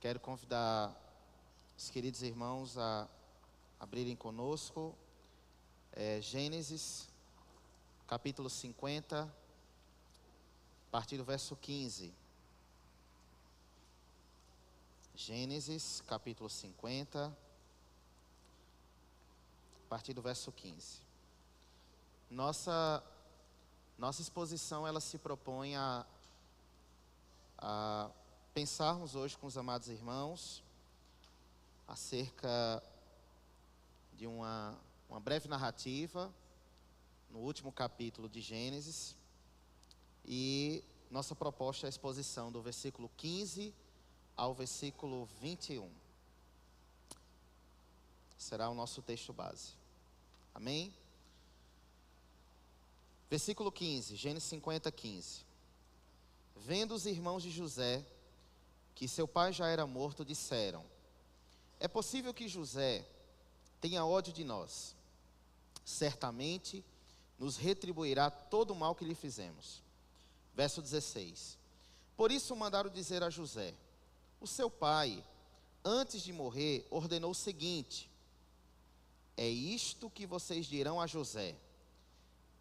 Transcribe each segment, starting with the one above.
Quero convidar os queridos irmãos a abrirem conosco Gênesis, capítulo 50, a partir do verso 15. Gênesis, capítulo 50, a partir do verso 15. Nossa exposição, ela se propõe a pensarmos hoje com os amados irmãos acerca de uma breve narrativa no último capítulo de Gênesis, e nossa proposta é a exposição do versículo 15 ao versículo 21. Será o nosso texto base. Amém? Versículo 15, Gênesis 50, 15. Vendo os irmãos de José que seu pai já era morto, disseram: é possível que José tenha ódio de nós. Certamente nos retribuirá todo o mal que lhe fizemos. Verso 16. Por isso mandaram dizer a José: o seu pai, antes de morrer, ordenou o seguinte: é isto que vocês dirão a José: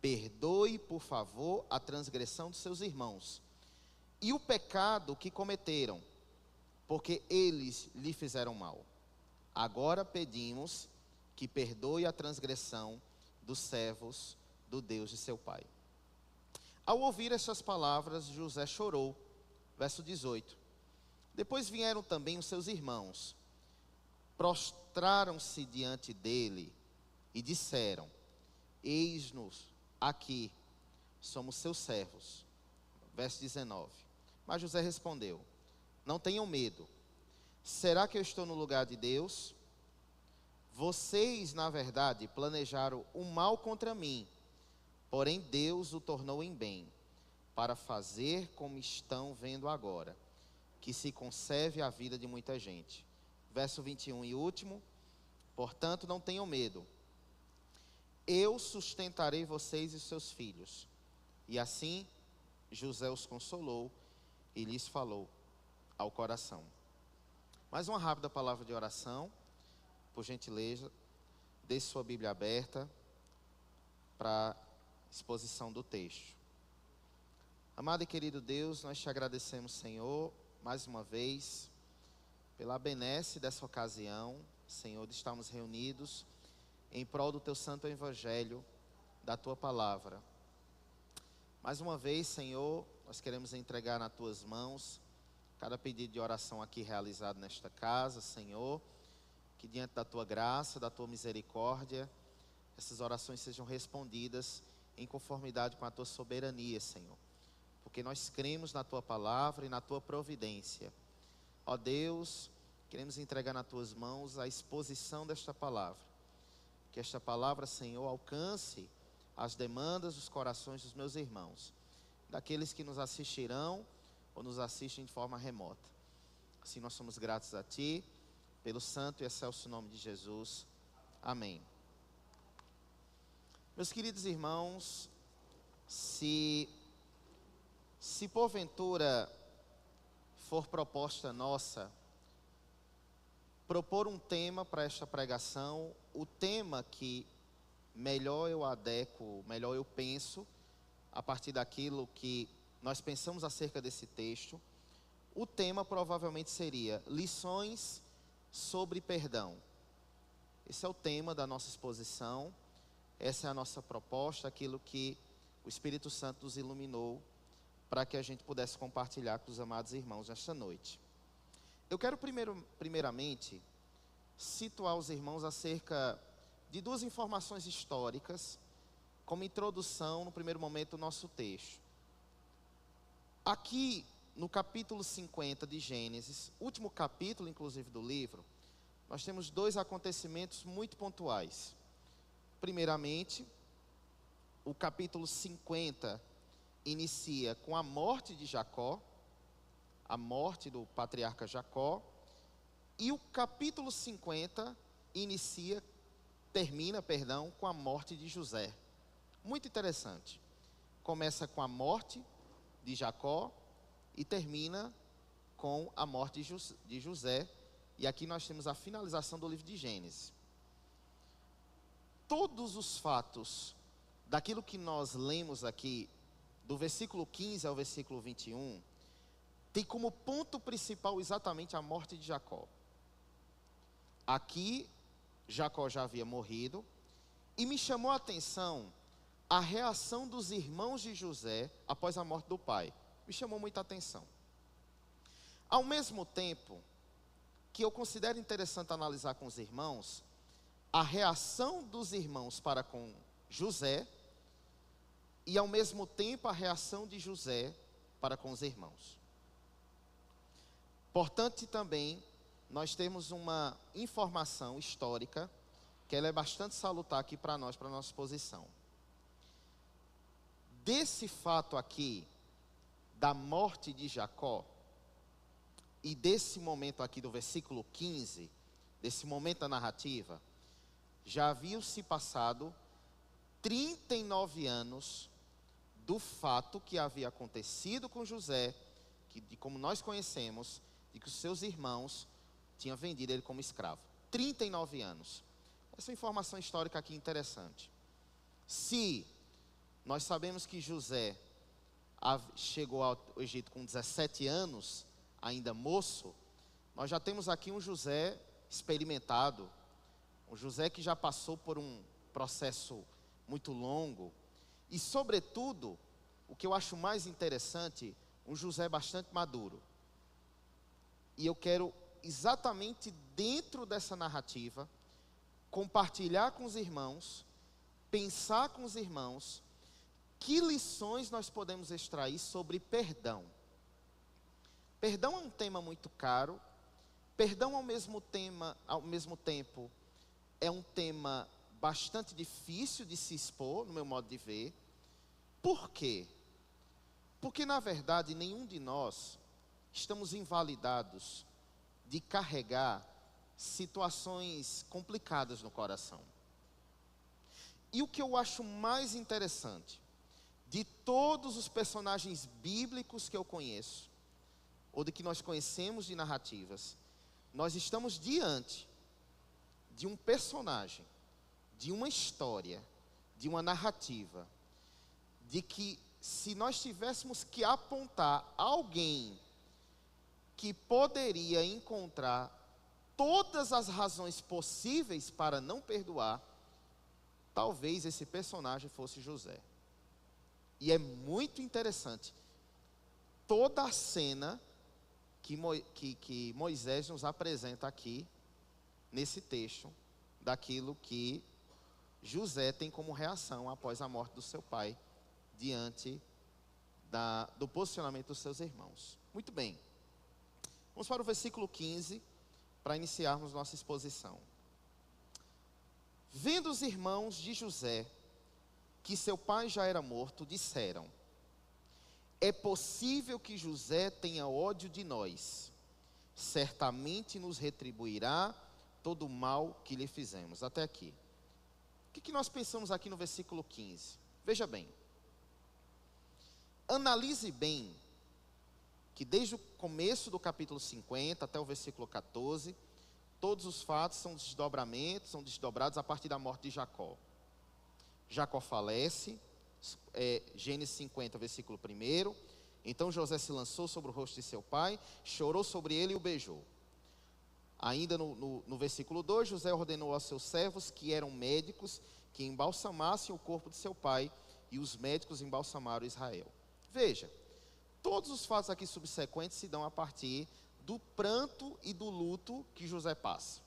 perdoe, por favor, a transgressão dos seus irmãos e o pecado que cometeram, porque eles lhe fizeram mal. Agora pedimos que perdoe a transgressão dos servos do Deus de seu pai. Ao ouvir essas palavras, José chorou. Verso 18. Depois vieram também os seus irmãos, prostraram-se diante dele e disseram: eis-nos aqui, somos seus servos. Verso 19. Mas José respondeu: não tenham medo. Será que eu estou no lugar de Deus? Vocês, na verdade, planejaram o mal contra mim, porém Deus o tornou em bem, para fazer como estão vendo agora, que se conserve a vida de muita gente. Verso 21 e último. Portanto, não tenham medo. Eu sustentarei vocês e seus filhos. E assim José os consolou e lhes falou ao coração. Mais uma rápida palavra de oração. Por gentileza, deixe sua Bíblia aberta para a exposição do texto. Amado e querido Deus, nós te agradecemos, Senhor, mais uma vez, pela benesse dessa ocasião, Senhor, de estarmos reunidos em prol do teu santo evangelho, da tua palavra. Mais uma vez, Senhor, nós queremos entregar nas tuas mãos cada pedido de oração aqui realizado nesta casa, Senhor, que diante da tua graça, da tua misericórdia, essas orações sejam respondidas em conformidade com a tua soberania, Senhor, porque nós cremos na tua palavra e na tua providência. Ó Deus, queremos entregar nas tuas mãos a exposição desta palavra, que esta palavra, Senhor, alcance as demandas dos corações dos meus irmãos, daqueles que nos assistirão ou nos assistem de forma remota. Assim nós somos gratos a ti, pelo santo e excelso nome de Jesus. Amém. Meus queridos irmãos, se porventura for proposta nossa propor um tema para esta pregação, o tema que melhor eu adequo, melhor eu penso, a partir daquilo que nós pensamos acerca desse texto, o tema provavelmente seria lições sobre perdão. Esse é o tema da nossa exposição, essa é a nossa proposta, aquilo que o Espírito Santo nos iluminou para que a gente pudesse compartilhar com os amados irmãos nesta noite. Eu quero primeiramente situar os irmãos acerca de duas informações históricas, como introdução no primeiro momento do nosso texto. Aqui no capítulo 50 de Gênesis, último capítulo inclusive do livro, nós temos dois acontecimentos muito pontuais. Primeiramente, o capítulo 50 inicia com a morte de Jacó, a morte do patriarca Jacó, e o capítulo 50 termina com a morte de José. Muito interessante. Começa com a morte de Jacó e termina com a morte de José. E aqui nós temos a finalização do livro de Gênesis. Todos os fatos daquilo que nós lemos aqui, do versículo 15 ao versículo 21, tem como ponto principal exatamente a morte de Jacó. Aqui, Jacó já havia morrido, e me chamou a atenção a reação dos irmãos de José após a morte do pai. Me chamou muita atenção. Ao mesmo tempo que eu considero interessante analisar com os irmãos a reação dos irmãos para com José, e ao mesmo tempo a reação de José para com os irmãos. Importante também nós temos uma informação histórica que ela é bastante salutar aqui para nós, para a nossa posição. Desse fato aqui, da morte de Jacó, e desse momento aqui do versículo 15, desse momento da narrativa, já haviam se passado 39 anos do fato que havia acontecido com José, de como nós conhecemos, de que os seus irmãos tinham vendido ele como escravo. 39 anos. Essa informação histórica aqui é interessante. Se nós sabemos que José chegou ao Egito com 17 anos, ainda moço, nós já temos aqui um José experimentado, um José que já passou por um processo muito longo, e sobretudo, o que eu acho mais interessante, um José bastante maduro. E eu quero exatamente dentro dessa narrativa, compartilhar com os irmãos, pensar com os irmãos, que lições nós podemos extrair sobre perdão. Perdão é um tema muito caro, perdão ao mesmo tempo é um tema bastante difícil de se expor, no meu modo de ver. Por quê? Porque na verdade nenhum de nós estamos invalidados de carregar situações complicadas no coração. E o que eu acho mais interessante, de todos os personagens bíblicos que eu conheço, ou de que nós conhecemos de narrativas, nós estamos diante de um personagem, de uma história, de uma narrativa, de que se nós tivéssemos que apontar alguém que poderia encontrar todas as razões possíveis para não perdoar, talvez esse personagem fosse José. E é muito interessante toda a cena que Moisés nos apresenta aqui, nesse texto, daquilo que José tem como reação após a morte do seu pai, diante do posicionamento dos seus irmãos. Muito bem, vamos para o versículo 15, para iniciarmos nossa exposição. Vendo os irmãos de José que seu pai já era morto, disseram: é possível que José tenha ódio de nós, certamente nos retribuirá todo o mal que lhe fizemos. Até aqui. O que nós pensamos aqui no versículo 15? Veja bem, analise bem, que desde o começo do capítulo 50 até o versículo 14, todos os fatos são desdobrados a partir da morte de Jacó. Jacó falece, Gênesis 50, versículo 1. Então José se lançou sobre o rosto de seu pai, chorou sobre ele e o beijou. Ainda no versículo 2, José ordenou aos seus servos, que eram médicos, que embalsamassem o corpo de seu pai, e os médicos embalsamaram Israel. Veja, todos os fatos aqui subsequentes se dão a partir do pranto e do luto que José passa.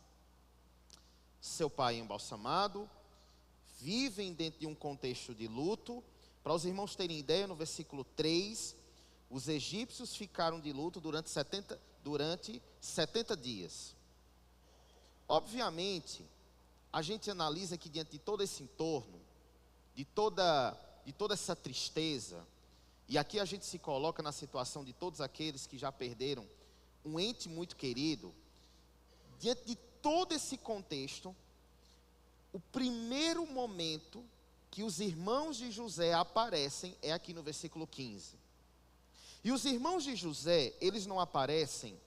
Seu pai é embalsamado, vivem dentro de um contexto de luto. Para os irmãos terem ideia, no versículo 3, os egípcios ficaram de luto durante 70 dias. Obviamente, a gente analisa que diante de todo esse entorno, de toda essa tristeza, e aqui a gente se coloca na situação de todos aqueles que já perderam um ente muito querido, diante de todo esse contexto, o primeiro momento que os irmãos de José aparecem é aqui no versículo 15. E os irmãos de José, eles não aparecem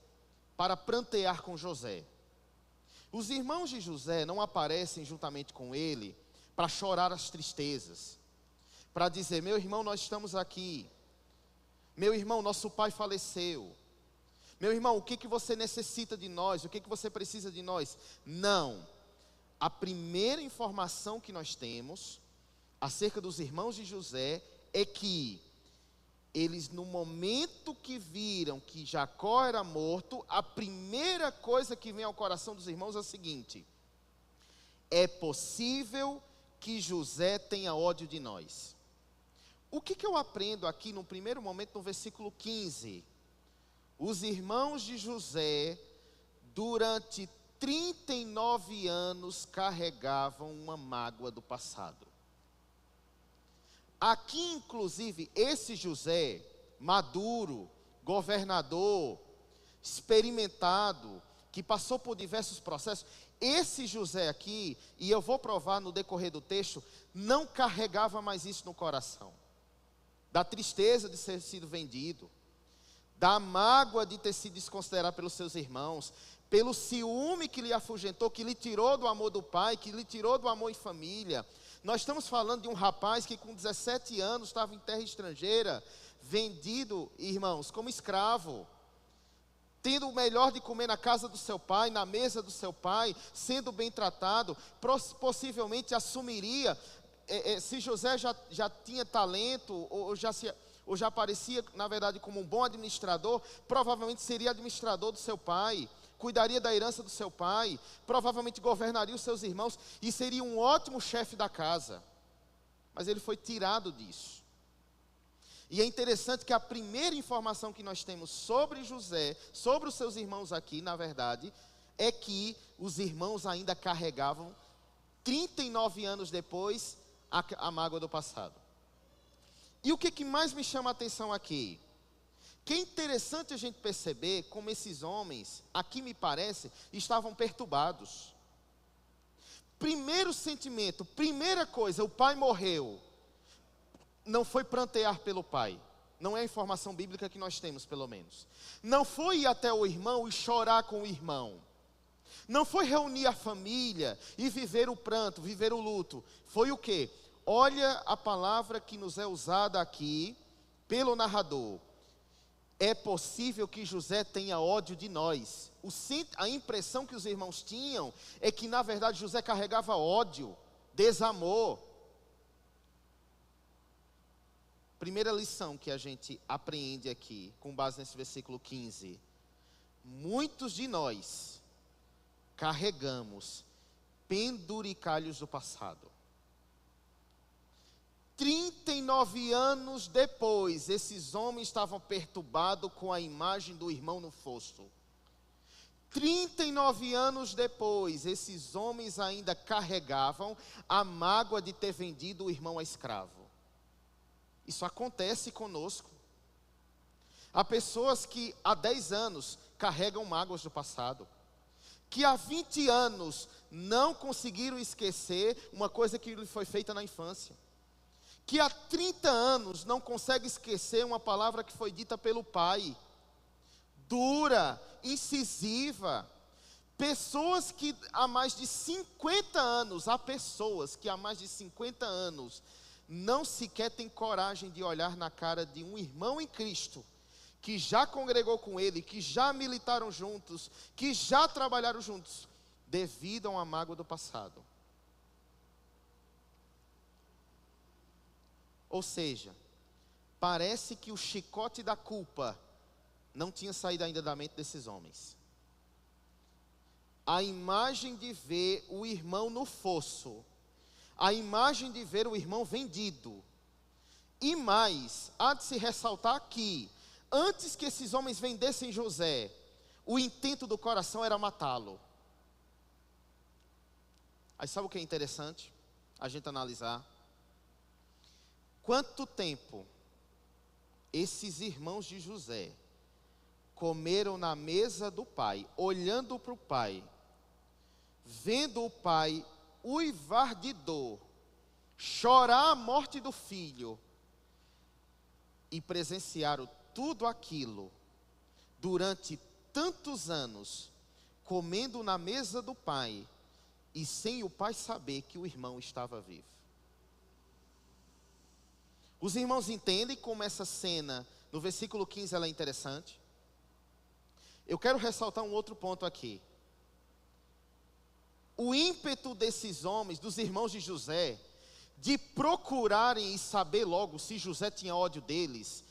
para prantear com José. Os irmãos de José não aparecem juntamente com ele para chorar as tristezas, para dizer: meu irmão, nós estamos aqui. Meu irmão, nosso pai faleceu. Meu irmão, o que você necessita de nós? O que você precisa de nós? Não. A primeira informação que nós temos acerca dos irmãos de José é que eles, no momento que viram que Jacó era morto, a primeira coisa que vem ao coração dos irmãos é a seguinte: é possível que José tenha ódio de nós. O que eu aprendo aqui no primeiro momento, no versículo 15? Os irmãos de José, durante 39 anos, carregavam uma mágoa do passado. Aqui, inclusive, esse José, maduro, governador, experimentado, que passou por diversos processos, esse José aqui, e eu vou provar no decorrer do texto, não carregava mais isso no coração. Da tristeza de ter sido vendido, da mágoa de ter sido desconsiderado pelos seus irmãos, pelo ciúme que lhe afugentou, que lhe tirou do amor do pai, que lhe tirou do amor em família. Nós estamos falando de um rapaz que com 17 anos estava em terra estrangeira, vendido, irmãos, como escravo, tendo o melhor de comer na casa do seu pai, na mesa do seu pai, sendo bem tratado. Possivelmente assumiria, se José já tinha talento, ou já aparecia, na verdade, como um bom administrador, provavelmente seria administrador do seu pai, cuidaria da herança do seu pai, provavelmente governaria os seus irmãos, e seria um ótimo chefe da casa. Mas ele foi tirado disso. E é interessante que a primeira informação que nós temos sobre José, sobre os seus irmãos aqui, na verdade, é que os irmãos ainda carregavam, 39 anos depois, a mágoa do passado. E o que mais me chama a atenção aqui? Que é interessante a gente perceber como esses homens, aqui me parece, estavam perturbados. Primeiro sentimento, primeira coisa, o pai morreu. Não foi prantear pelo pai. Não é a informação bíblica que nós temos, pelo menos. Não foi ir até o irmão e chorar com o irmão. Não foi reunir a família e viver o pranto, viver o luto. Foi o quê? Olha a palavra que nos é usada aqui pelo narrador. É possível que José tenha ódio de nós. A impressão que os irmãos tinham é que, na verdade, José carregava ódio, desamor. Primeira lição que a gente aprende aqui, com base nesse versículo 15. Muitos de nós carregamos penduricalhos do passado. 39 anos depois, esses homens estavam perturbados com a imagem do irmão no fosso. 39 anos depois, esses homens ainda carregavam a mágoa de ter vendido o irmão a escravo. Isso acontece conosco. Há pessoas que há 10 anos carregam mágoas do passado, que há 20 anos não conseguiram esquecer uma coisa que lhe foi feita na infância, que há 30 anos não consegue esquecer uma palavra que foi dita pelo pai, dura, incisiva. Pessoas que há mais de 50 anos, há pessoas que há mais de 50 anos não sequer têm coragem de olhar na cara de um irmão em Cristo, que já congregou com ele, que já militaram juntos, que já trabalharam juntos, devido a uma mágoa do passado. Ou seja, parece que o chicote da culpa não tinha saído ainda da mente desses homens. A imagem de ver o irmão no fosso, a imagem de ver o irmão vendido, e mais, há de se ressaltar aqui, antes que esses homens vendessem José, o intento do coração era matá-lo. Aí sabe o que é interessante? A gente analisar. Quanto tempo esses irmãos de José comeram na mesa do pai, olhando para o pai, vendo o pai uivar de dor, chorar a morte do filho, e presenciaram tudo aquilo durante tantos anos, comendo na mesa do pai, e sem o pai saber que o irmão estava vivo. Os irmãos entendem como essa cena, no versículo 15, ela é interessante? Eu quero ressaltar um outro ponto aqui. O ímpeto desses homens, dos irmãos de José, de procurarem e saber logo se José tinha ódio deles,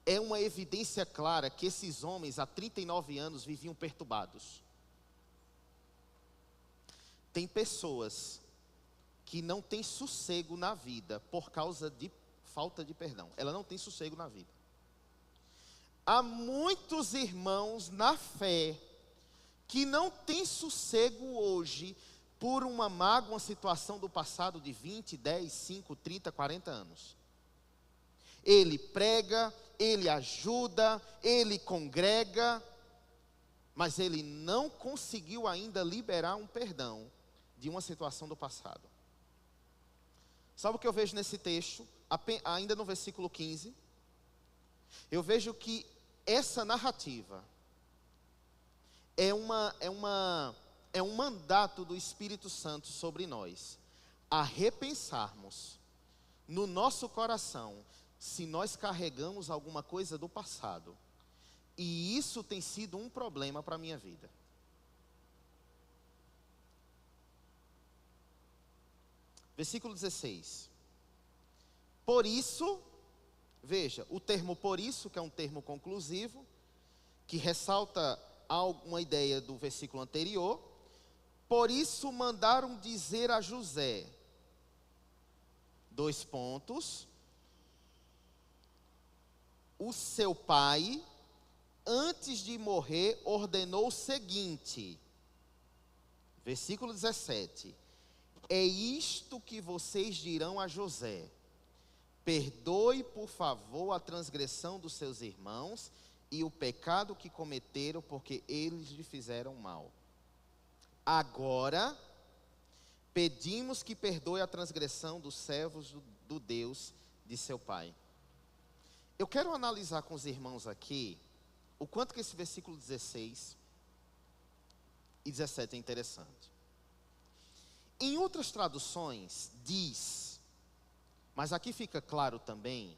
é uma evidência clara que esses homens, há 39 anos, viviam perturbados. Tem pessoas que não têm sossego na vida por causa de falta de perdão. Ela não tem sossego na vida. Há muitos irmãos na fé que não têm sossego hoje por uma mágoa, uma situação do passado de 20, 10, 5, 30, 40 anos. Ele prega, ele ajuda, ele congrega, mas ele não conseguiu ainda liberar um perdão de uma situação do passado. Sabe o que eu vejo nesse texto? Ainda no versículo 15. Eu vejo que essa narrativa é um mandato do Espírito Santo sobre nós, a repensarmos no nosso coração se nós carregamos alguma coisa do passado. E isso tem sido um problema para a minha vida. Versículo 16. Por isso, veja, o termo por isso, que é um termo conclusivo, que ressalta uma ideia do versículo anterior. Por isso mandaram dizer a José, 2 pontos, o seu pai, antes de morrer, ordenou o seguinte, versículo 17, é isto que vocês dirão a José, perdoe por favor a transgressão dos seus irmãos e o pecado que cometeram, porque eles lhe fizeram mal. Agora, pedimos que perdoe a transgressão dos servos do Deus de seu pai. Eu quero analisar com os irmãos aqui o quanto que esse versículo 16 e 17 é interessante. Em outras traduções diz, mas aqui fica claro também,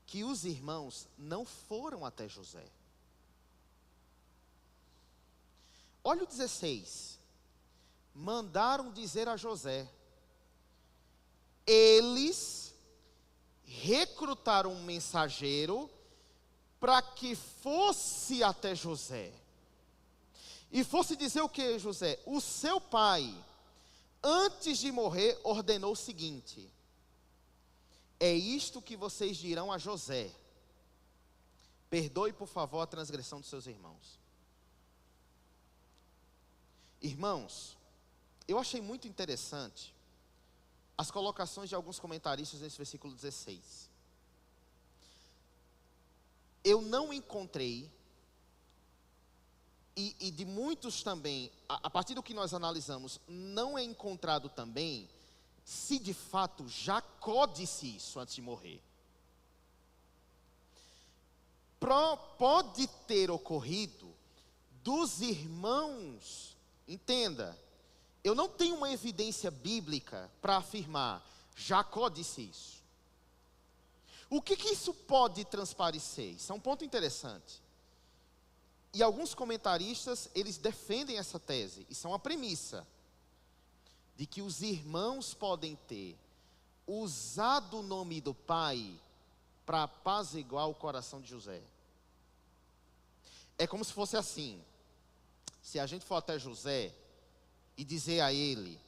que os irmãos não foram até José. Olha o 16. Mandaram dizer a José. Eles recrutaram um mensageiro para que fosse até José. E fosse dizer o que, José? O seu pai, antes de morrer, ordenou o seguinte: é isto que vocês dirão a José, perdoe por favor a transgressão dos seus irmãos. Irmãos, eu achei muito interessante as colocações de alguns comentaristas nesse versículo 16. Eu não encontrei, e de muitos também, a partir do que nós analisamos, não é encontrado também, se de fato Jacó disse isso antes de morrer. Pode ter ocorrido dos irmãos, entenda, eu não tenho uma evidência bíblica para afirmar, Jacó disse isso. O que isso pode transparecer? Isso é um ponto interessante. E alguns comentaristas, eles defendem essa tese, isso é uma premissa, de que os irmãos podem ter usado o nome do pai para apaziguar o coração de José. É como se fosse assim, se a gente for até José e dizer a ele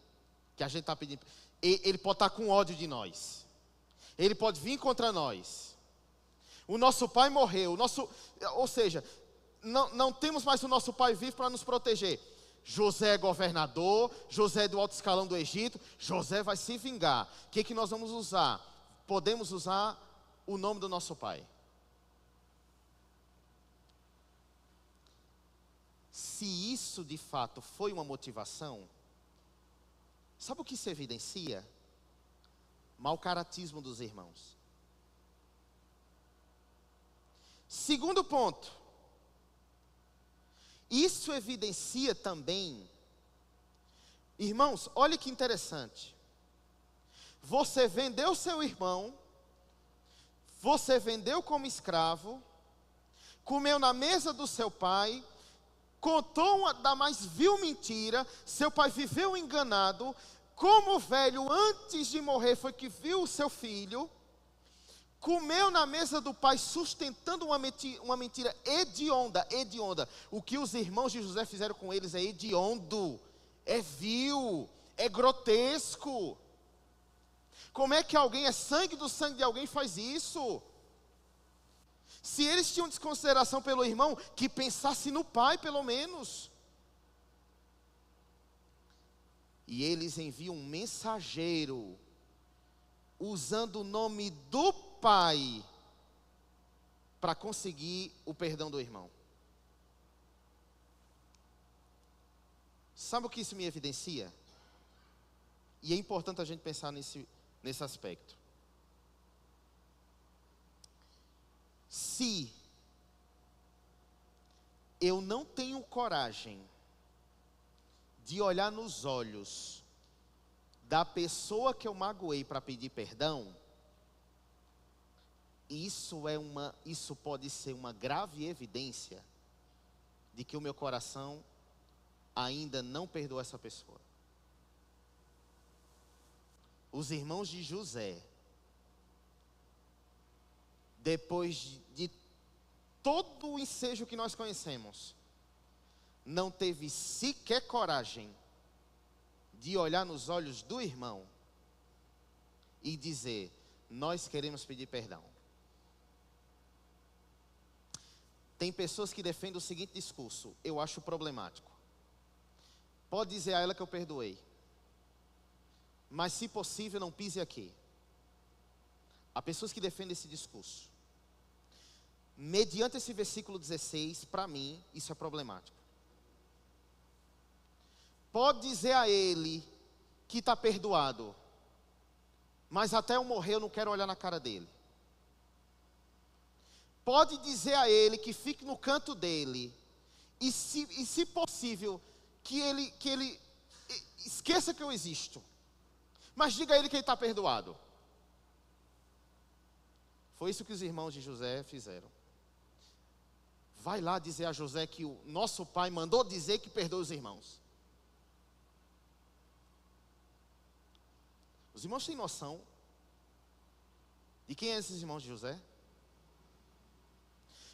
que a gente está pedindo, ele pode estar com ódio de nós, ele pode vir contra nós, o nosso pai morreu, ou seja, não temos mais o nosso pai vivo para nos proteger. José é governador, José é do alto escalão do Egito, José vai se vingar. O que nós vamos usar? Podemos usar o nome do nosso pai. Se isso de fato foi uma motivação, sabe o que isso evidencia? Mau caratismo dos irmãos. Segundo ponto, isso evidencia também, irmãos, olha que interessante. Você vendeu seu irmão, você vendeu como escravo, comeu na mesa do seu pai, contou uma da mais vil mentira, seu pai viveu enganado, como o velho antes de morrer foi que viu o seu filho, comeu na mesa do pai sustentando uma mentira hedionda. O que os irmãos de José fizeram com eles é hediondo, é vil, é grotesco. Como é que alguém é sangue do sangue de alguém e faz isso? Se eles tinham desconsideração pelo irmão, que pensasse no pai pelo menos. E eles enviam um mensageiro, usando o nome do pai, para conseguir o perdão do irmão. Sabe o que isso me evidencia? E é importante a gente pensar nesse aspecto. Se eu não tenho coragem de olhar nos olhos da pessoa que eu magoei para pedir perdão, isso pode ser uma grave evidência de que o meu coração ainda não perdoou essa pessoa. Os irmãos de José, depois de todo o ensejo que nós conhecemos, não teve sequer coragem de olhar nos olhos do irmão e dizer: nós queremos pedir perdão. Tem pessoas que defendem o seguinte discurso, eu acho problemático. Pode dizer a ela que eu perdoei, mas se possível não pise aqui. Há pessoas que defendem esse discurso. Mediante esse versículo 16, para mim, isso é problemático. Pode dizer a ele que está perdoado, mas até eu morrer eu não quero olhar na cara dele. Pode dizer a ele que fique no canto dele, e se possível, que ele esqueça que eu existo. Mas diga a ele que ele está perdoado. Foi isso que os irmãos de José fizeram. Vai lá dizer a José que o nosso pai mandou dizer que perdoa os irmãos. Os irmãos têm noção de quem são esses irmãos de José?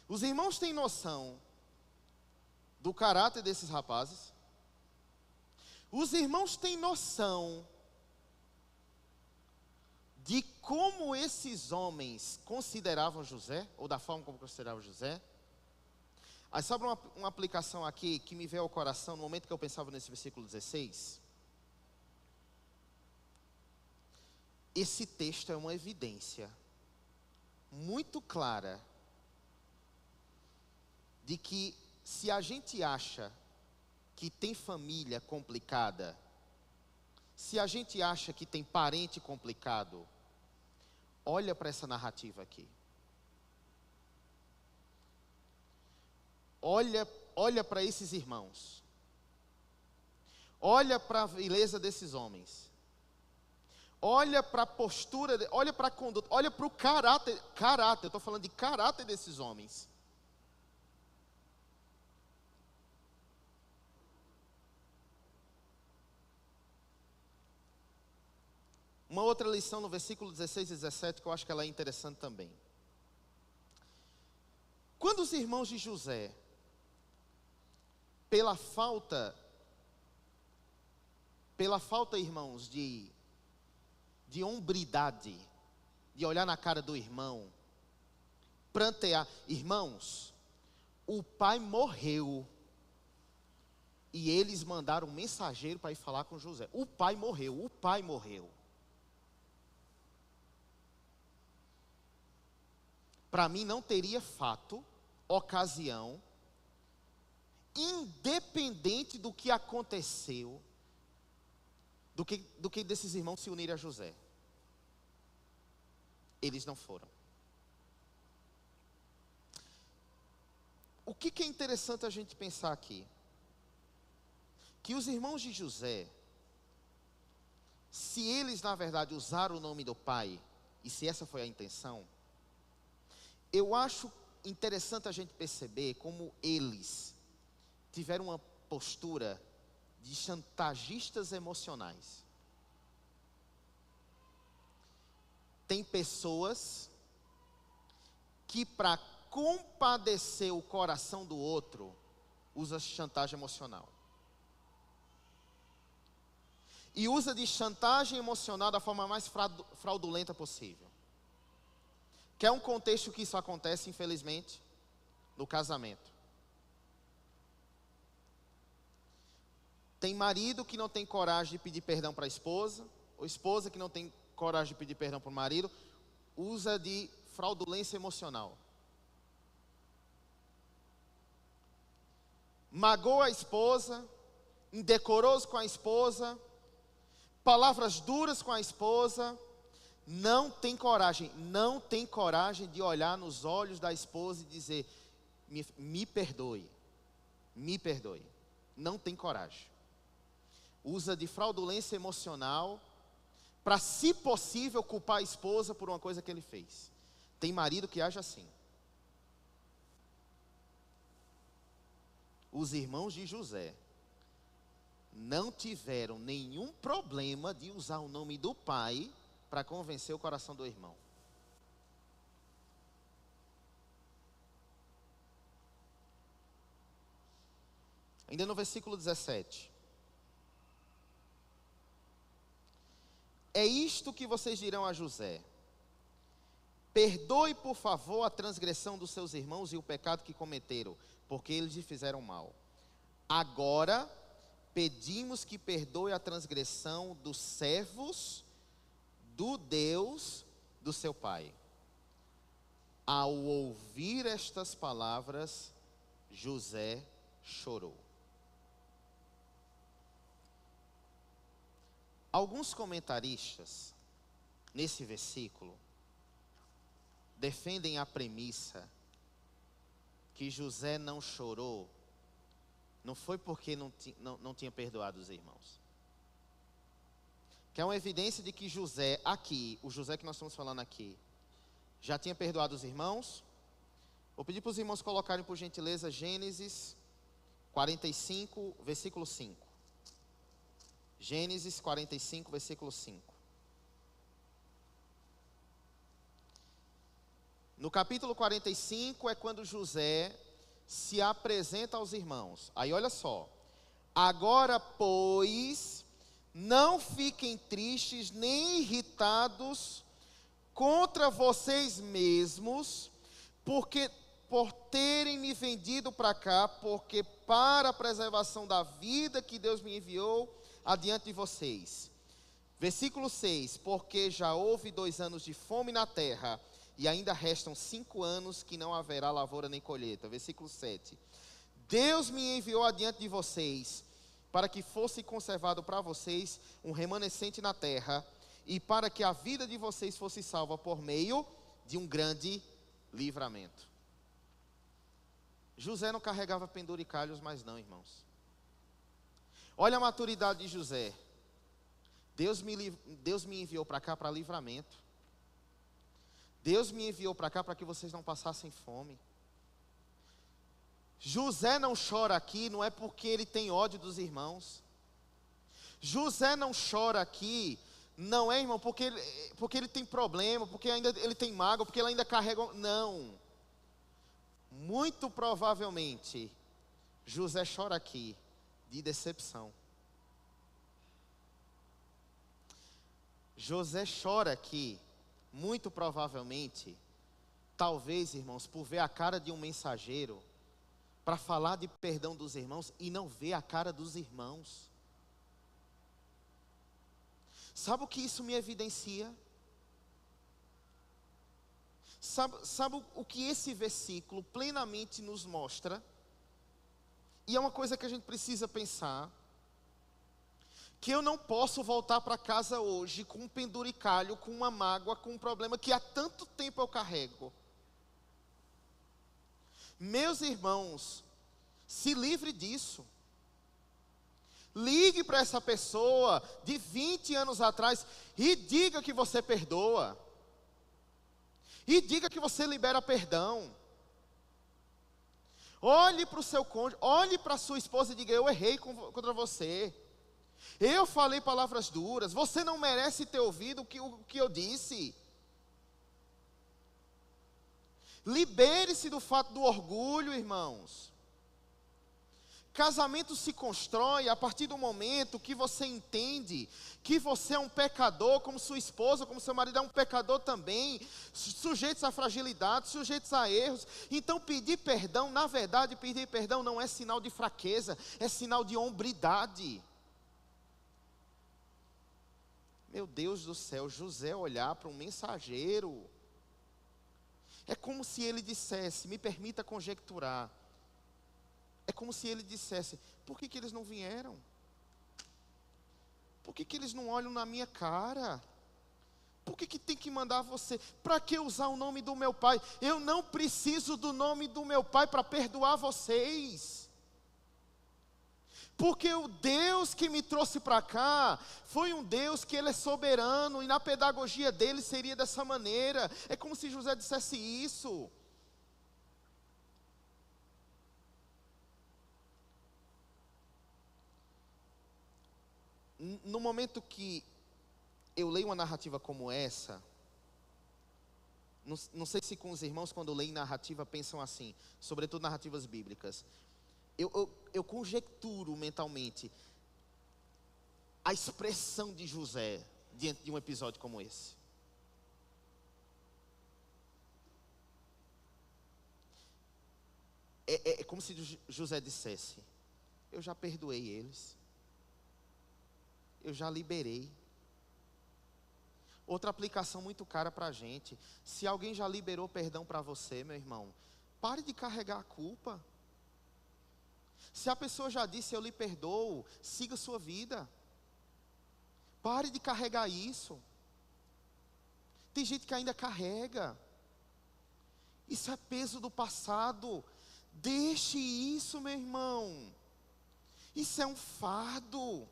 Os irmãos têm noção do caráter desses rapazes? Os irmãos têm noção de como esses homens consideravam José, ou da forma como consideravam José? Aí sabe uma aplicação aqui que me veio ao coração no momento que eu pensava nesse versículo 16? Esse texto é uma evidência muito clara de que se a gente acha que tem família complicada, se a gente acha que tem parente complicado, olha para essa narrativa aqui. Olha para esses irmãos. Olha para a beleza desses homens. Olha para a postura, olha para a conduta, olha para o caráter, eu estou falando de caráter desses homens. Uma outra lição no versículo 16 e 17 que eu acho que ela é interessante também. Quando os irmãos de José, pela falta, irmãos, de hombridade, de olhar na cara do irmão, prantear, irmãos, o pai morreu, e eles mandaram um mensageiro para ir falar com José. O pai morreu. Para mim não teria fato, ocasião, independente do que aconteceu, do que desses irmãos se unirem a José. Eles não foram. O que é interessante a gente pensar aqui? Que os irmãos de José, se eles na verdade usaram o nome do pai, e se essa foi a intenção, eu acho interessante a gente perceber como eles tiveram uma postura de chantagistas emocionais. Tem pessoas que, para compadecer o coração do outro, usa chantagem emocional. E usa de chantagem emocional da forma mais fraudulenta possível. Que é um contexto que isso acontece, infelizmente, no casamento. Tem marido que não tem coragem de pedir perdão para a esposa, ou esposa que não tem coragem de pedir perdão para o marido, usa de fraudulência emocional. Magoa a esposa, indecoroso com a esposa, palavras duras com a esposa, não tem coragem de olhar nos olhos da esposa e dizer, me perdoe, não tem coragem. Usa de fraudulência emocional, para, se possível, culpar a esposa por uma coisa que ele fez. Tem marido que age assim. Os irmãos de José não tiveram nenhum problema de usar o nome do pai para convencer o coração do irmão. Ainda no versículo 17. É isto que vocês dirão a José: perdoe, por favor, a transgressão dos seus irmãos e o pecado que cometeram, porque eles lhe fizeram mal. Agora, pedimos que perdoe a transgressão dos servos do Deus do seu pai. Ao ouvir estas palavras, José chorou. Alguns comentaristas, nesse versículo, defendem a premissa que José não chorou, não foi porque não tinha perdoado os irmãos. Que é uma evidência de que José, aqui, o José que nós estamos falando aqui, já tinha perdoado os irmãos. Vou pedir para os irmãos colocarem, por gentileza, Gênesis 45, versículo 5. Gênesis 45, versículo 5. No capítulo 45 é quando José se apresenta aos irmãos. Aí olha só. Agora, pois, não fiquem tristes nem irritados contra vocês mesmos, porque por terem me vendido para cá, porque para a preservação da vida que Deus me enviou adiante de vocês. Versículo 6, porque já houve 2 anos de fome na terra, e ainda restam 5 anos que não haverá lavoura nem colheita. Versículo 7, Deus me enviou adiante de vocês, para que fosse conservado para vocês um remanescente na terra, e para que a vida de vocês fosse salva por meio de um grande livramento. José não carregava penduricalhos, mas não, irmãos. Olha a maturidade de José. Deus me enviou para cá para livramento. Deus me enviou para cá para que vocês não passassem fome. José não chora aqui, não é porque ele tem ódio dos irmãos. José não chora aqui, não é, irmão, porque ele tem problema, porque ainda ele tem mágoa, porque ele ainda carrega. Não. Muito provavelmente, José chora aqui de decepção. José chora aqui, muito provavelmente, talvez, irmãos, por ver a cara de um mensageiro, para falar de perdão dos irmãos e não ver a cara dos irmãos. Sabe o que isso me evidencia? Sabe o que esse versículo plenamente nos mostra? E é uma coisa que a gente precisa pensar, que eu não posso voltar para casa hoje com um penduricalho, com uma mágoa, com um problema que há tanto tempo eu carrego. Meus irmãos, se livre disso. Ligue para essa pessoa de 20 anos atrás e diga que você perdoa. E diga que você libera perdão. Olhe para o seu cônjuge, olhe para a sua esposa e diga: eu errei contra você. Eu falei palavras duras, você não merece ter ouvido o que eu disse. Libere-se do fato do orgulho, irmãos. Casamento se constrói a partir do momento que você entende que você é um pecador, como sua esposa, como seu marido é um pecador também, sujeitos a fragilidade, sujeitos a erros. Então pedir perdão, na verdade, pedir perdão não é sinal de fraqueza, é sinal de hombridade. Meu Deus do céu, José olhar para um mensageiro, é como se ele dissesse, me permita conjecturar, é como se ele dissesse: por que eles não vieram? Por que eles não olham na minha cara? Por que tem que mandar você? Para que usar o nome do meu pai? Eu não preciso do nome do meu pai para perdoar vocês. Porque o Deus que me trouxe para cá foi um Deus que Ele é soberano, e na pedagogia dele seria dessa maneira. É como se José dissesse isso. No momento que eu leio uma narrativa como essa, não sei se com os irmãos, quando leem narrativa, pensam assim, sobretudo narrativas bíblicas. Eu conjecturo mentalmente a expressão de José diante de um episódio como esse. É como se José dissesse: eu já perdoei eles, eu já liberei. Outra aplicação muito cara para a gente: se alguém já liberou perdão para você, meu irmão, pare de carregar a culpa. Se a pessoa já disse eu lhe perdoo, siga sua vida. Pare de carregar isso. Tem gente que ainda carrega. Isso é peso do passado. Deixe isso, meu irmão. Isso é um fardo.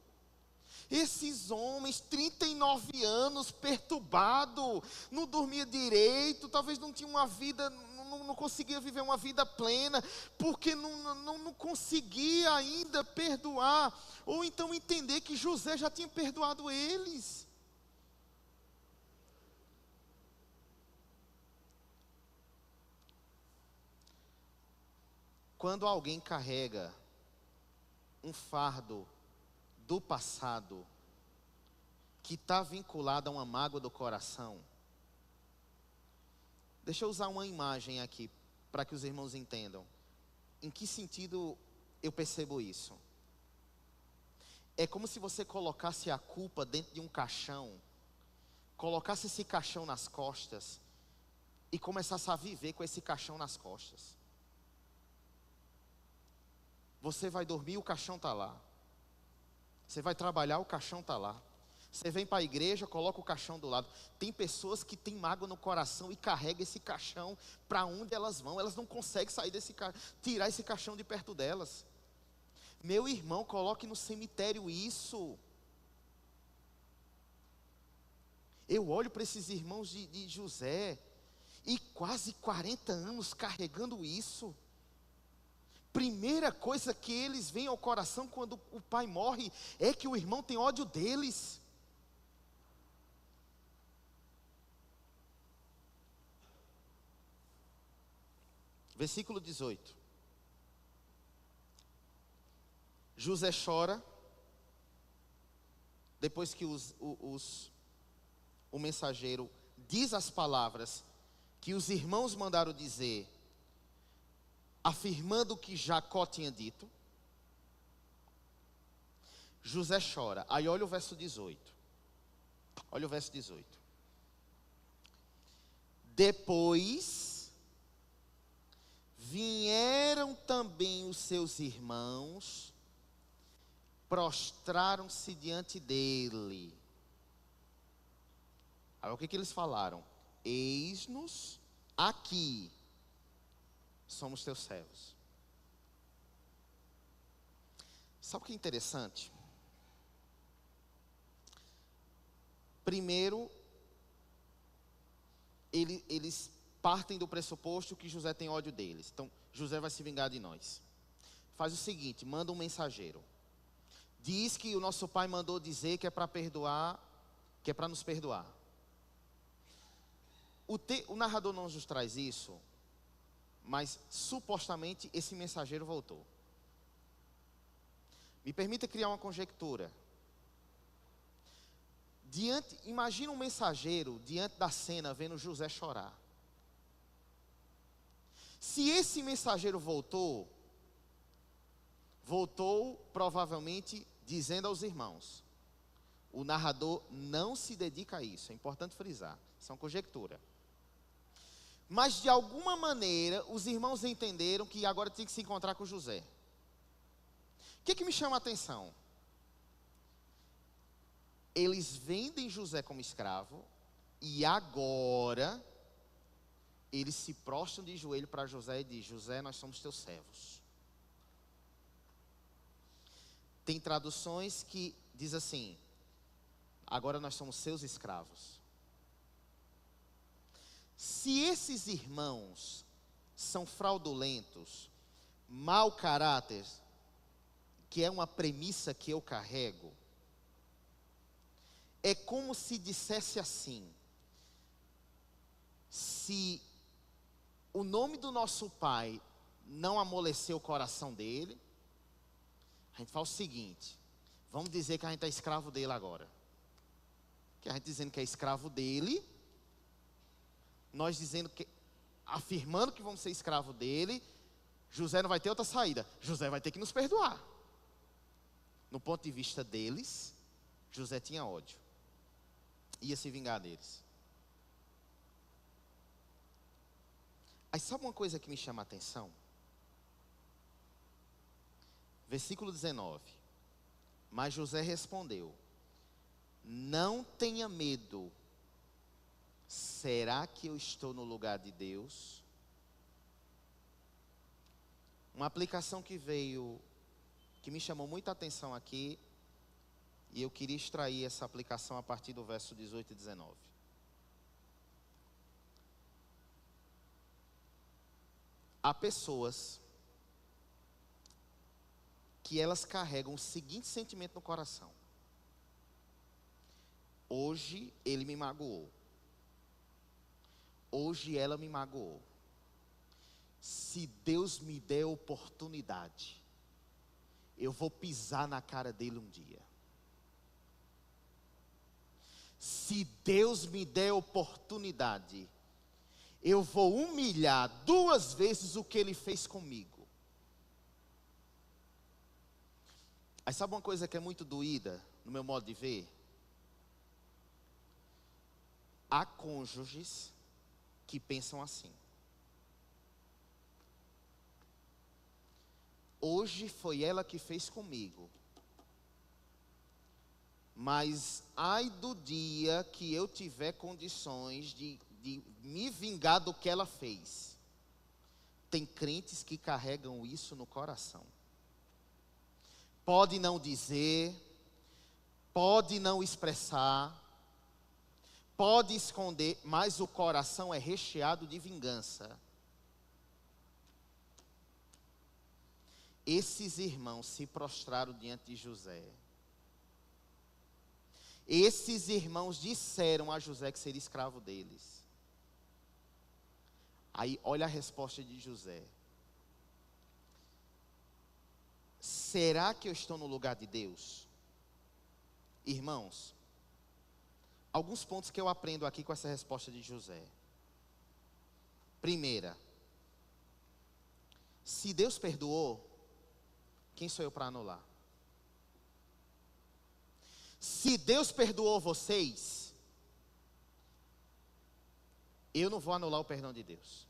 Esses homens, 39 anos, perturbado, não dormia direito, talvez não tinha uma vida, não conseguia viver uma vida plena, porque não conseguia ainda perdoar, ou então entender que José já tinha perdoado eles. Quando alguém carrega um fardo do passado, que está vinculado a uma mágoa do coração. Deixa eu usar uma imagem aqui, para que os irmãos entendam. Em que sentido eu percebo isso? É como se você colocasse a culpa dentro de um caixão, colocasse esse caixão nas costas, e começasse a viver com esse caixão nas costas. Você vai dormir, o caixão está lá. Você vai trabalhar, o caixão está lá. Você vem para a igreja, coloca o caixão do lado. Tem pessoas que têm mágoa no coração e carregam esse caixão para onde elas vão. Elas não conseguem sair tirar esse caixão de perto delas. Meu irmão, coloque no cemitério isso. Eu olho para esses irmãos de José, e quase 40 anos carregando isso. Primeira coisa que eles veem ao coração quando o pai morre é que o irmão tem ódio deles. Versículo 18. José chora, depois que o mensageiro diz as palavras que os irmãos mandaram dizer, afirmando o que Jacó tinha dito. José chora. Aí olha o verso 18. Olha o verso 18. Depois vieram também os seus irmãos, prostraram-se diante dele. Aí o que eles falaram? Eis-nos aqui. somos teus servos. Sabe o que é interessante? Primeiro, eles partem do pressuposto que José tem ódio deles. Então, José vai se vingar de nós. Faz o seguinte, manda um mensageiro. Diz que o nosso pai mandou dizer que é para perdoar, que é para nos perdoar. O narrador não nos traz isso, mas supostamente esse mensageiro voltou. Me permita criar uma conjectura. Imagina um mensageiro diante da cena vendo José chorar. Se esse mensageiro voltou provavelmente dizendo aos irmãos. O narrador não se dedica a isso, é importante frisar, isso é uma conjectura. Mas de alguma maneira os irmãos entenderam que agora tinha que se encontrar com José. O que me chama a atenção? Eles vendem José como escravo e agora eles se prostram de joelho para José e dizem: José, nós somos teus servos. Tem traduções que diz assim: agora nós somos seus escravos. Se esses irmãos são fraudulentos, mau caráter, que é uma premissa que eu carrego, é como se dissesse assim: se o nome do nosso pai não amoleceu o coração dele, a gente faz o seguinte: vamos dizer que a gente é escravo dele agora. Que a gente dizendo que é escravo dele, nós dizendo que, afirmando que vamos ser escravo dele, José não vai ter outra saída. José vai ter que nos perdoar. No ponto de vista deles, José tinha ódio. Ia se vingar deles. Aí sabe uma coisa que me chama a atenção? Versículo 19. Mas José respondeu: não tenha medo. Será que eu estou no lugar de Deus? Uma aplicação que veio, que me chamou muita atenção aqui, e eu queria extrair essa aplicação a partir do verso 18 e 19. Há pessoas que elas carregam o seguinte sentimento no coração: hoje ele me magoou. Hoje ela me magoou. Se Deus me der oportunidade, eu vou pisar na cara dele um dia. Se Deus me der oportunidade, eu vou humilhar 2 vezes o que ele fez comigo. Aí sabe uma coisa que é muito doída, no meu modo de ver? Há cônjuges que pensam assim: hoje foi ela que fez comigo, mas ai do dia que eu tiver condições de me vingar do que ela fez. Tem crentes que carregam isso no coração. Pode não dizer, pode não expressar, pode esconder, mas o coração é recheado de vingança. Esses irmãos se prostraram diante de José. Esses irmãos disseram a José que seria escravo deles. Aí olha a resposta de José: será que eu estou no lugar de Deus? Irmãos, alguns pontos que eu aprendo aqui com essa resposta de José. Primeira, se Deus perdoou, quem sou eu para anular? Se Deus perdoou vocês, eu não vou anular o perdão de Deus.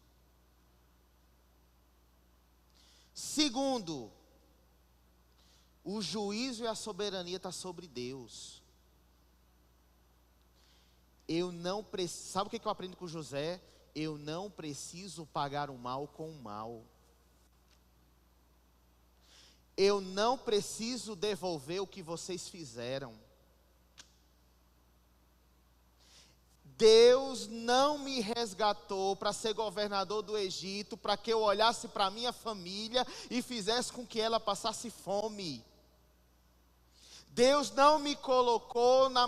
Segundo, o juízo e a soberania estão sobre Deus. Eu não preciso. Sabe o que eu aprendo com José? eu não preciso pagar o mal com o mal. Eu não preciso devolver o que vocês fizeram. Deus não me resgatou para ser governador do Egito, para que eu olhasse para a minha família e fizesse com que ela passasse fome. Deus não me colocou na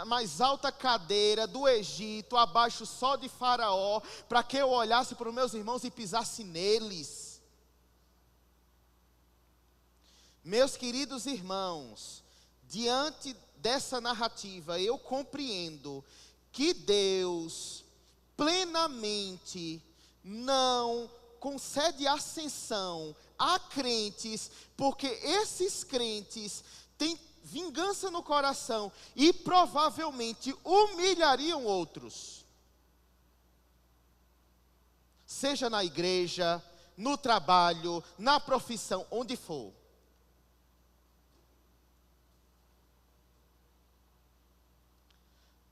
mais alta cadeira do Egito, abaixo só de Faraó, para que eu olhasse para os meus irmãos e pisasse neles. Meus queridos irmãos, diante dessa narrativa, eu compreendo que Deus plenamente não concede ascensão a crentes, porque esses crentes têm vingança no coração e provavelmente humilhariam outros. Seja na igreja, no trabalho, na profissão, onde for.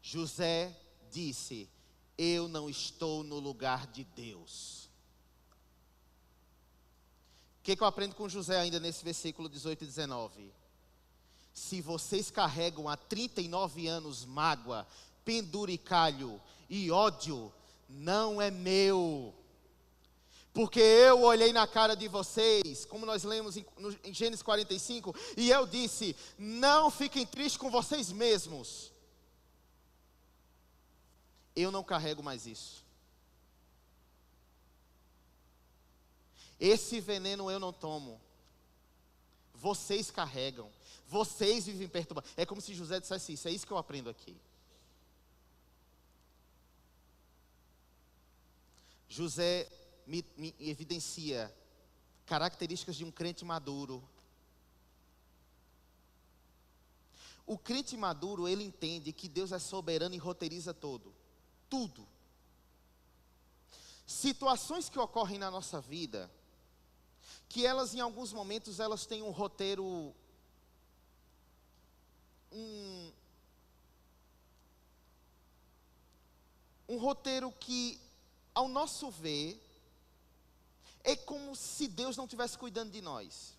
José disse: eu não estou no lugar de Deus. O que eu aprendo com José ainda nesse versículo 18 e 19? Se vocês carregam há 39 anos mágoa, penduricalho e ódio, não é meu. Porque eu olhei na cara de vocês, como nós lemos em Gênesis 45, e eu disse: não fiquem tristes com vocês mesmos. Eu não carrego mais isso. Esse veneno eu não tomo. Vocês carregam. Vocês vivem perturbados. É como se José dissesse isso. É isso que eu aprendo aqui. José me evidencia características de um crente maduro. O crente maduro, ele entende que Deus é soberano e roteiriza tudo. Situações que ocorrem na nossa vida, que elas em alguns momentos elas têm um roteiro, um roteiro que, ao nosso ver, é como se Deus não estivesse cuidando de nós.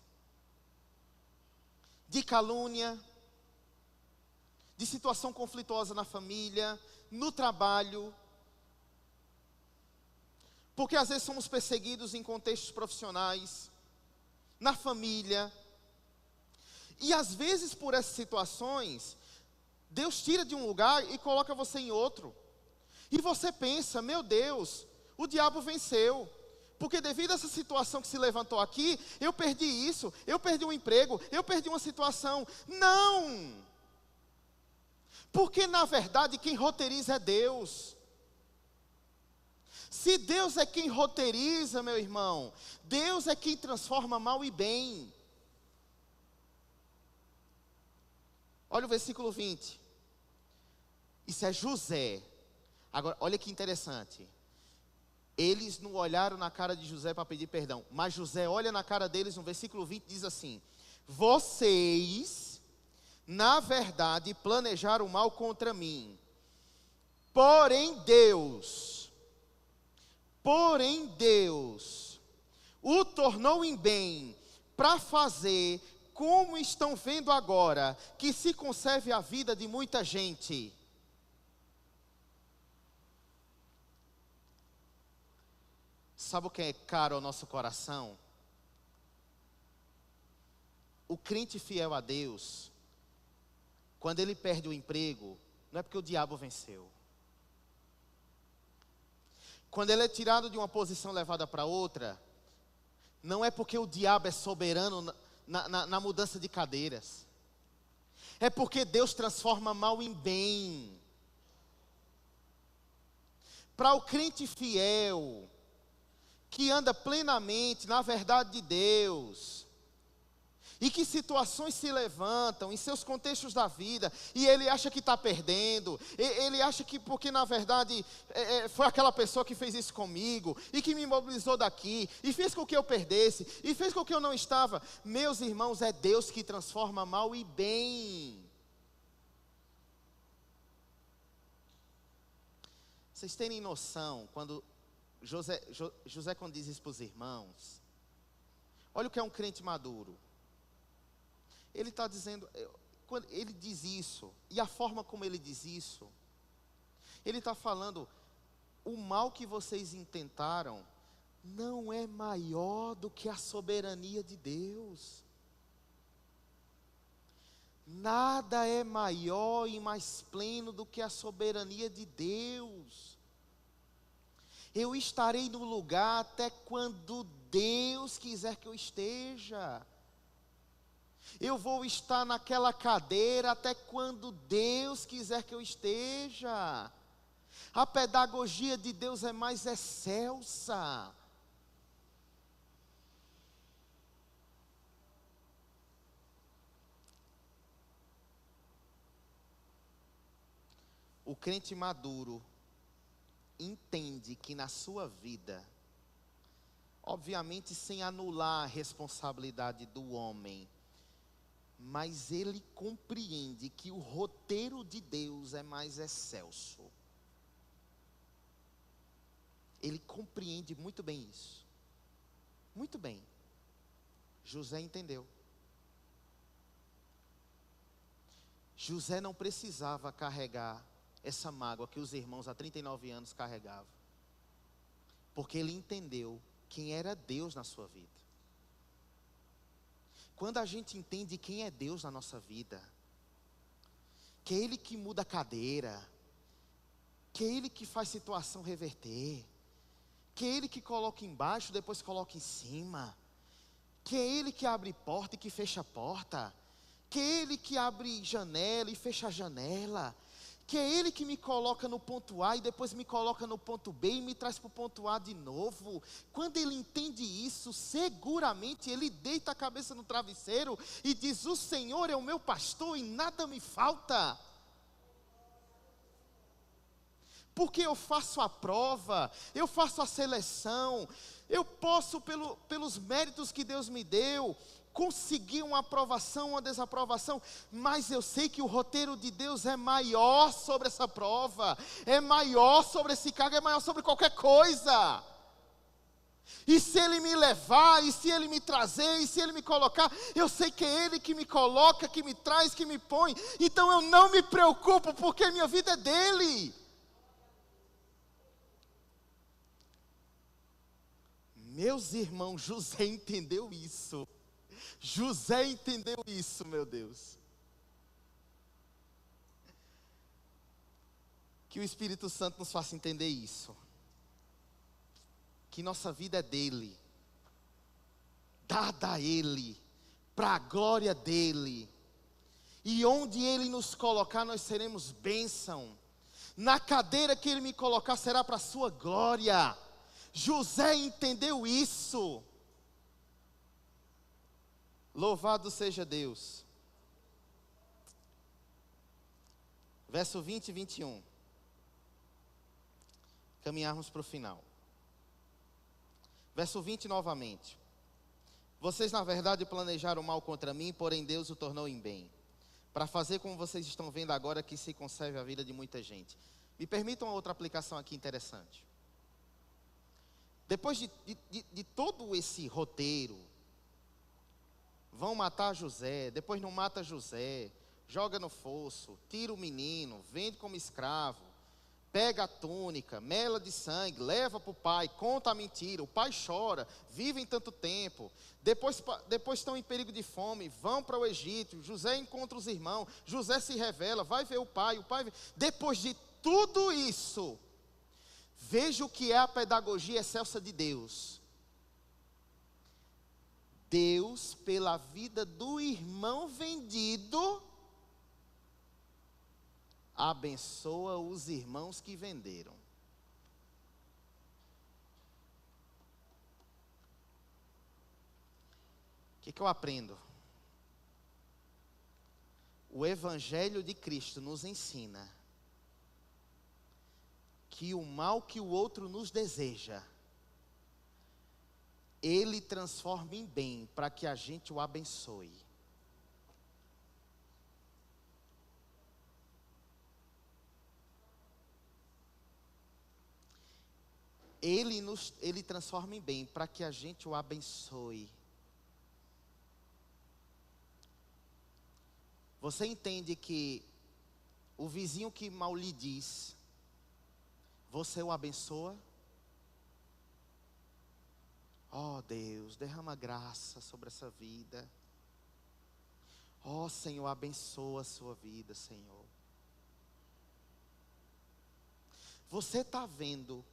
De calúnia, de situação conflituosa na família, no trabalho. Porque às vezes somos perseguidos em contextos profissionais, na família. E às vezes por essas situações, Deus tira de um lugar e coloca você em outro. E você pensa: meu Deus, o diabo venceu. Porque devido a essa situação que se levantou aqui, eu perdi isso, eu perdi um emprego, eu perdi uma situação. Não! Porque na verdade quem roteiriza é Deus. Se Deus é quem roteiriza, meu irmão, Deus é quem transforma mal e bem. Olha o versículo 20. Isso é José. Agora, olha que interessante. Eles não olharam na cara de José para pedir perdão, mas José olha na cara deles no versículo 20 e diz assim: vocês, na verdade, planejaram mal contra mim, porém Deus o tornou em bem, para fazer, como estão vendo agora, que se conserve a vida de muita gente. Sabe o que é caro ao nosso coração? O crente fiel a Deus, quando ele perde o emprego, não é porque o diabo venceu. Quando ele é tirado de uma posição levada para outra, não é porque o diabo é soberano na mudança de cadeiras. É porque Deus transforma mal em bem. Para o crente fiel, que anda plenamente na verdade de Deus, e que situações se levantam em seus contextos da vida, e ele acha que está perdendo, ele acha que porque na verdade foi aquela pessoa que fez isso comigo, e que me imobilizou daqui, e fez com que eu perdesse, e fez com que eu não estava. Meus irmãos, é Deus que transforma mal e bem. vocês terem noção, quando José quando diz isso para os irmãos, olha o que é um crente maduro. Ele está dizendo, quando ele diz isso, e a forma como ele diz isso, ele está falando, o mal que vocês intentaram não é maior do que a soberania de Deus. Nada é maior e mais pleno do que a soberania de Deus. Eu estarei no lugar até quando Deus quiser que eu esteja. Eu vou estar naquela cadeira até quando Deus quiser que eu esteja. A pedagogia de Deus é mais excelsa. O crente maduro entende que na sua vida, obviamente sem anular a responsabilidade do homem, mas ele compreende que o roteiro de Deus é mais excelso. Ele compreende muito bem isso. Muito bem. José entendeu. José não precisava carregar essa mágoa que os irmãos há 39 anos carregavam. Porque ele entendeu quem era Deus na sua vida. Quando a gente entende quem é Deus na nossa vida, que é Ele que muda a cadeira, que é Ele que faz situação reverter, que é Ele que coloca embaixo, depois coloca em cima, que é Ele que abre porta e que fecha porta, que é Ele que abre janela e fecha a janela, que é Ele que me coloca no ponto A e depois me coloca no ponto B e me traz para o ponto A de novo. Quando ele entende isso, seguramente ele deita a cabeça no travesseiro e diz: o Senhor é o meu pastor e nada me falta. Porque eu faço a prova, eu faço a seleção, eu posso pelos méritos que Deus me deu, conseguir uma aprovação, uma desaprovação, mas eu sei que o roteiro de Deus é maior sobre essa prova, é maior sobre esse cargo, é maior sobre qualquer coisa. E se Ele me levar, e se Ele me trazer, e se Ele me colocar, eu sei que é Ele que me coloca, que me traz, que me põe, então eu não me preocupo, porque minha vida é dEle. Meus irmãos, José entendeu isso. José entendeu isso, meu Deus. Que o Espírito Santo nos faça entender isso. Que nossa vida é dele, dada a Ele, para a glória dele. E onde Ele nos colocar, nós seremos bênção. Na cadeira que Ele me colocar, será para a sua glória. José entendeu isso. Louvado seja Deus. Verso 20 e 21. Caminharmos para o final. Verso 20 novamente. Vocês na verdade planejaram mal contra mim, porém Deus o tornou em bem, para fazer como vocês estão vendo agora, que se conserve a vida de muita gente. Me permitam uma outra aplicação aqui interessante. Depois de todo esse roteiro, vão matar José, depois não mata José, joga no fosso, tira o menino, vende como escravo, pega a túnica, mela de sangue, leva para o pai, conta a mentira, o pai chora, vivem tanto tempo, depois estão em perigo de fome, vão para o Egito, José encontra os irmãos, José se revela, vai ver o pai depois de tudo isso, veja o que é a pedagogia excelsa de Deus. Deus, pela vida do irmão vendido, abençoa os irmãos que venderam. O que eu aprendo? O Evangelho de Cristo nos ensina que o mal que o outro nos deseja, Ele transforma em bem para que a gente o abençoe. Ele transforma em bem para que a gente o abençoe. Você entende que o vizinho que mal lhe diz, você o abençoa? Oh Deus, derrama graça sobre essa vida. Oh Senhor, abençoa a sua vida, Senhor. Você está vendo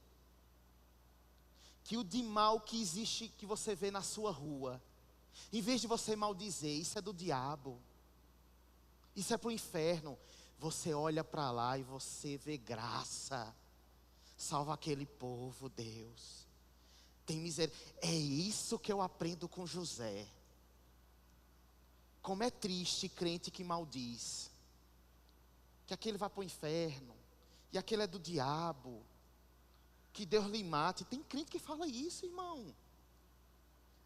que o de mal que existe, que você vê na sua rua, em vez de você maldizer, isso é do diabo, isso é para o inferno, você olha para lá e você vê graça. Salva aquele povo, Deus. Tem misericórdia. É isso que eu aprendo com José. Como é triste crente que maldiz, que aquele vai para o inferno, e aquele é do diabo, que Deus lhe mate. Tem crente que fala isso, irmão.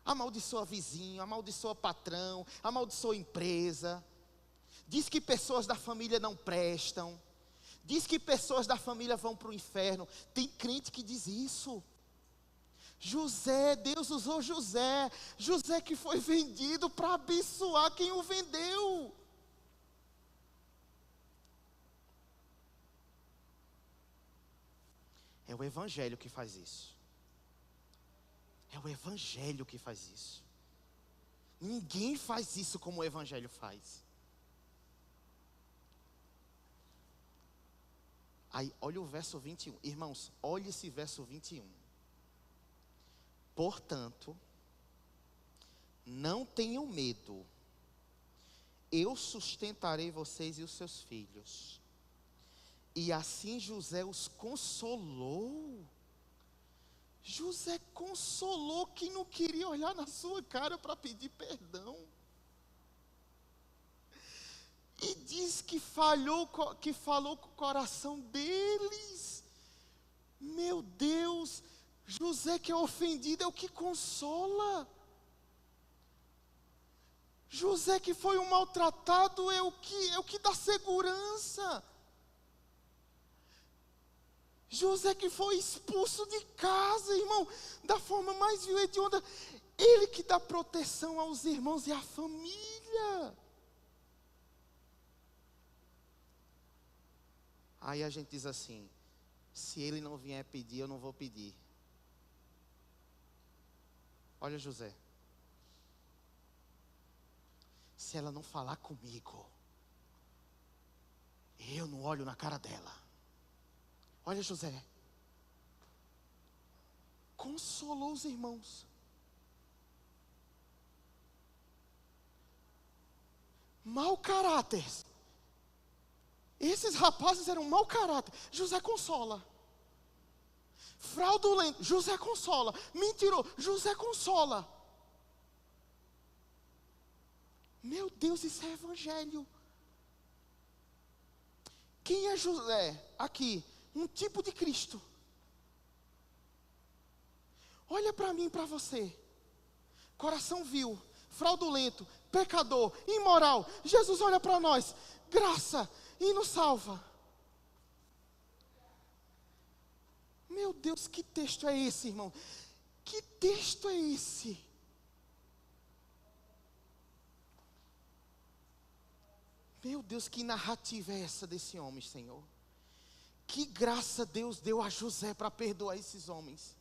Amaldiçoa vizinho, amaldiçoa patrão, amaldiçoa empresa. Diz que pessoas da família não prestam. Diz que pessoas da família vão para o inferno. Tem crente que diz isso. José, Deus usou José. José que foi vendido para abençoar quem o vendeu. É o Evangelho que faz isso. É o Evangelho que faz isso. Ninguém faz isso como o Evangelho faz. Aí, olha o verso 21. Irmãos, olha esse verso 21. Portanto, não tenham medo. Eu sustentarei vocês e os seus filhos. E assim José os consolou. José consolou quem não queria olhar na sua cara para pedir perdão. E diz que falou com o coração deles. Meu Deus, José que é ofendido é o que consola. José que foi um maltratado é o que dá segurança. José que foi expulso de casa, irmão, da forma mais vil e hedionda, ele que dá proteção aos irmãos e à família. Aí a gente diz assim: se ele não vier pedir, eu não vou pedir. Olha José, se ela não falar comigo, eu não olho na cara dela. Olha José, consolou os irmãos. Mau caráter. Esses rapazes eram mau caráter. José consola. Fraudulento, José consola. Mentiroso, José consola. Meu Deus, isso é evangelho. Quem é José aqui? Um tipo de Cristo. Olha para mim e para você. Coração vil, fraudulento, pecador, imoral. Jesus olha para nós, graça, e nos salva. Meu Deus, que texto é esse, irmão? Que texto é esse? Meu Deus, que narrativa é essa desse homem, Senhor? Que graça Deus deu a José para perdoar esses homens.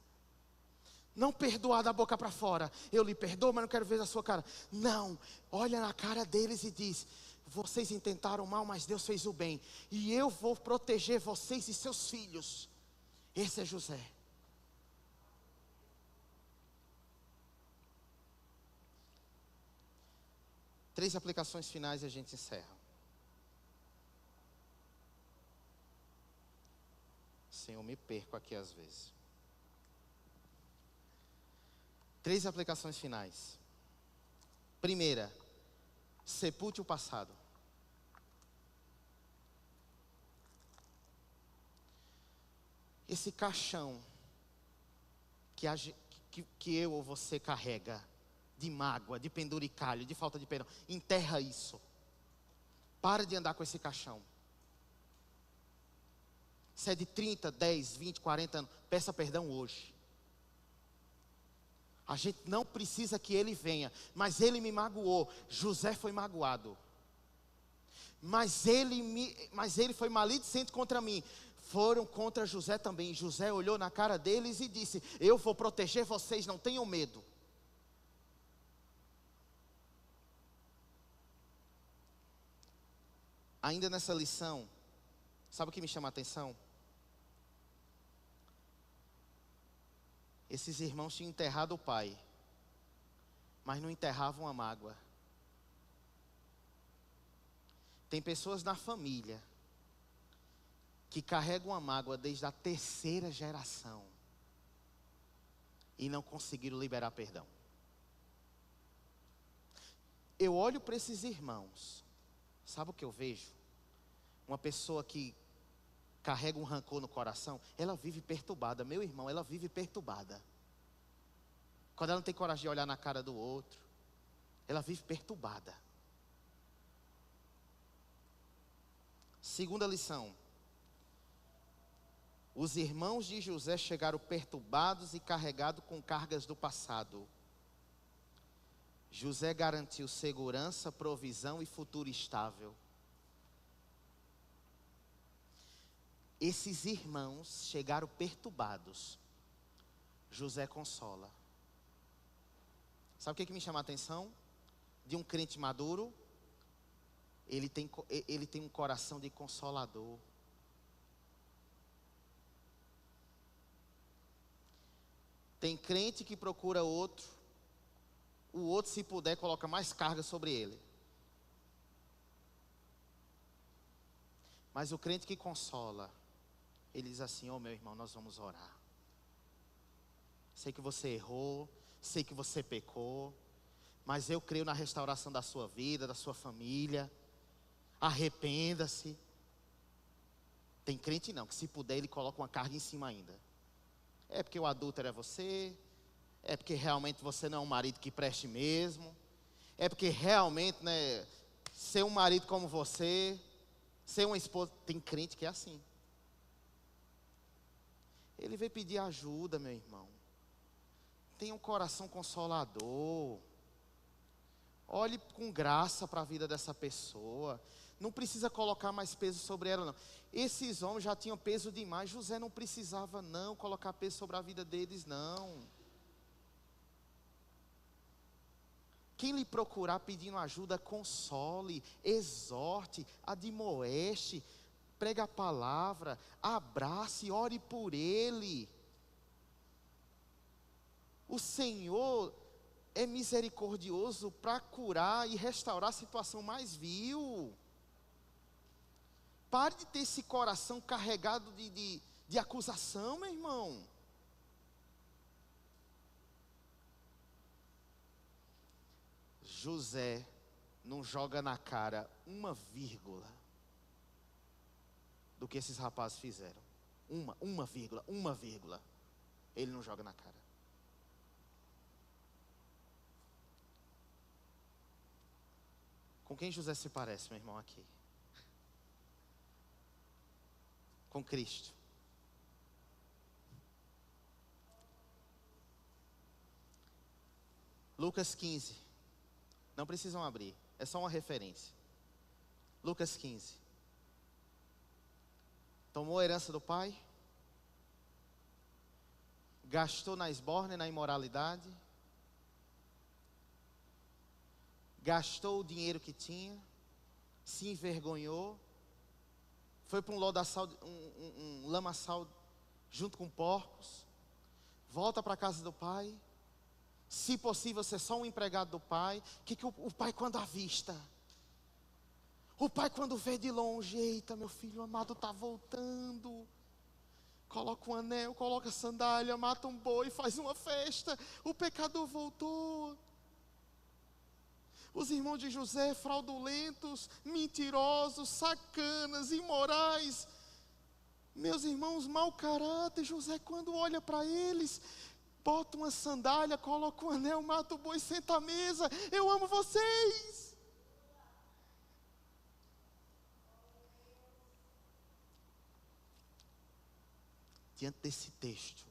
Não perdoar da boca para fora. Eu lhe perdoo, mas não quero ver a sua cara. Não, olha na cara deles e diz: vocês intentaram mal, mas Deus fez o bem. E eu vou proteger vocês e seus filhos. Esse é José. Três aplicações finais e a gente encerra. Senhor, me perco aqui às vezes. Três aplicações finais. Primeira, sepulte o passado. Esse caixão que eu ou você carrega, de mágoa, de penduricalho, de falta de perdão, enterra isso. Para de andar com esse caixão. Se é de 30, 10, 20, 40 anos, peça perdão hoje. A gente não precisa que ele venha, mas ele me magoou. José foi magoado. Mas ele foi maledicente contra mim. Foram contra José também. José olhou na cara deles e disse: eu vou proteger vocês, não tenham medo. Ainda nessa lição, sabe o que me chama a atenção? Esses irmãos tinham enterrado o pai, mas não enterravam a mágoa. Tem pessoas na família que carregam a mágoa desde a 3ª geração e não conseguiram liberar perdão. Eu olho para esses irmãos, sabe o que eu vejo? Uma pessoa que carrega um rancor no coração, ela vive perturbada. Meu irmão, ela vive perturbada. Quando ela não tem coragem de olhar na cara do outro, ela vive perturbada. Segunda lição. Os irmãos de José chegaram perturbados e carregados com cargas do passado. José garantiu segurança, provisão e futuro estável. Esses irmãos chegaram perturbados. José consola. Sabe o que me chama a atenção? De um crente maduro, ele tem um coração de consolador. Tem crente que procura outro, o outro, se puder, coloca mais carga sobre ele. Mas o crente que consola, ele diz assim: meu irmão, nós vamos orar. Sei que você errou, sei que você pecou, mas eu creio na restauração da sua vida, da sua família. Arrependa-se. Tem crente não, que se puder ele coloca uma carga em cima ainda. É porque o adúltero é você, é porque realmente você não é um marido que preste mesmo, é porque realmente, né, ser um marido como você, ser uma esposa, tem crente que é assim. Ele veio pedir ajuda, meu irmão. Tenha um coração consolador. Olhe com graça para a vida dessa pessoa. Não precisa colocar mais peso sobre ela, não. Esses homens já tinham peso demais. José não precisava não colocar peso sobre a vida deles, não. Quem lhe procurar pedindo ajuda, console, exorte, admoeste, pregue a palavra, abrace, ore por ele. O Senhor é misericordioso para curar e restaurar a situação mais vil. Pare de ter esse coração carregado de acusação, meu irmão. José não joga na cara uma vírgula do que esses rapazes fizeram. Uma vírgula. Ele não joga na cara. Com quem José se parece, meu irmão, aqui? Com Cristo. Lucas 15. Não precisam abrir, é só uma referência. Lucas 15. Tomou a herança do pai, gastou na esbórnia e na imoralidade, gastou o dinheiro que tinha, se envergonhou, foi para um lodaçal, um lamaçal junto com porcos, volta para a casa do pai, se possível ser só um empregado do pai. Que o pai quando avista? O pai quando vê de longe: eita, meu filho amado está voltando. Coloca um anel, coloca sandália, mata um boi, faz uma festa. O pecador voltou. Os irmãos de José, fraudulentos, mentirosos, sacanas, imorais. Meus irmãos, mau caráter. José, quando olha para eles, bota uma sandália, coloca um anel, mata o boi, senta à mesa. Eu amo vocês. Diante desse texto,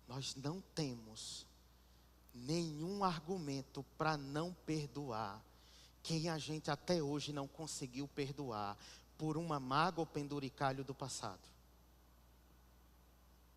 nós não temos nenhum argumento para não perdoar quem a gente até hoje não conseguiu perdoar por uma mágoa ou penduricalho do passado.